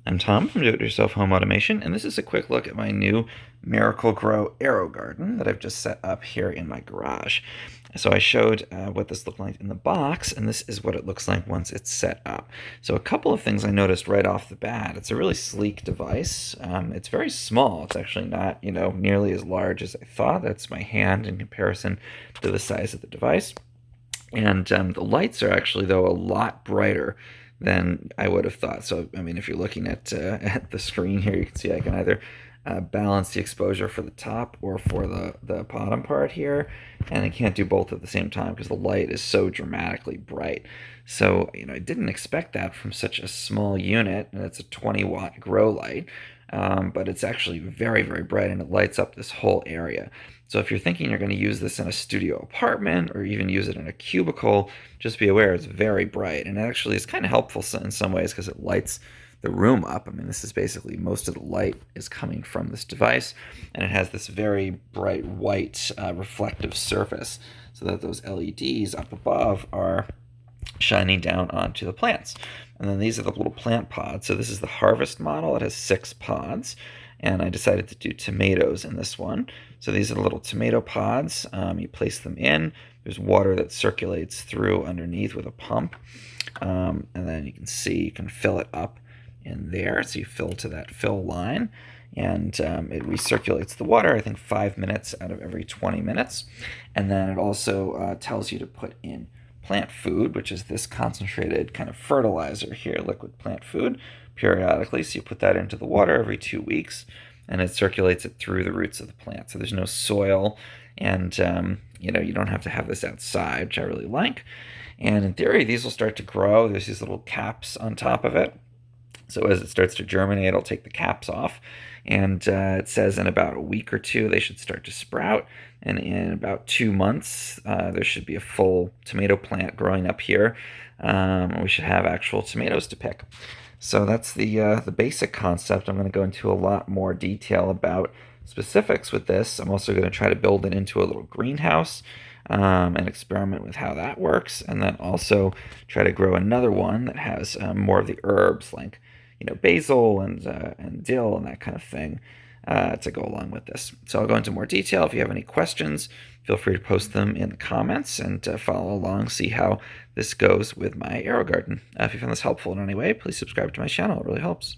I'm Tom from Do-It-Yourself Home Automation, and this is a quick look at my new Miracle-Gro Aerogarden that I've just set up here in my garage. So I showed what this looked like in the box, and this is what it looks like once it's set up. So a couple of things I noticed right off the bat. It's a really sleek device. It's very small. It's actually not, nearly as large as I thought. That's my hand in comparison to the size of the device. And the lights are actually, though, a lot brighter than I would have thought. So, I mean, if you're looking at the screen here, you can see I can either balance the exposure for the top or for the bottom part here. And I can't do both at the same time because the light is so dramatically bright. So, I didn't expect that from such a small unit, and it's a 20-watt grow light. But it's actually very, very bright, and it lights up this whole area. So if you're thinking you're going to use this in a studio apartment or even use it in a cubicle, just be aware it's very bright. And it actually is kind of helpful in some ways because it lights the room up. I mean, this is basically most of the light is coming from this device, and it has this very bright white reflective surface so that those LEDs up above are shining down onto the plants. And then these are the little plant pods. So this is the Harvest model. It has 6 pods. And I decided to do tomatoes in this one. So these are the little tomato pods. You place them in. There's water that circulates through underneath with a pump. And then you can see you can fill it up in there. So you fill to that fill line. And it recirculates the water, I think 5 minutes out of every 20 minutes. And then it also tells you to put in plant food, which is this concentrated kind of fertilizer here, liquid plant food, periodically. So you put that into the water every 2 weeks, and it circulates it through the roots of the plant. So there's no soil, and you don't have to have this outside, which I really like. And in theory, these will start to grow. There's these little caps on top of it. So as it starts to germinate, it'll take the caps off. And it says in about a week or two, they should start to sprout. And in about 2 months, there should be a full tomato plant growing up here. We should have actual tomatoes to pick. So that's the basic concept. I'm going to go into a lot more detail about specifics with this. I'm also going to try to build it into a little greenhouse and experiment with how that works. And then also try to grow another one that has more of the herbs like basil and dill and that kind of thing to go along with this. So I'll go into more detail. If you have any questions, feel free to post them in the comments and follow along, see how this goes with my Aerogarden. If you found this helpful in any way, please subscribe to my channel. It really helps.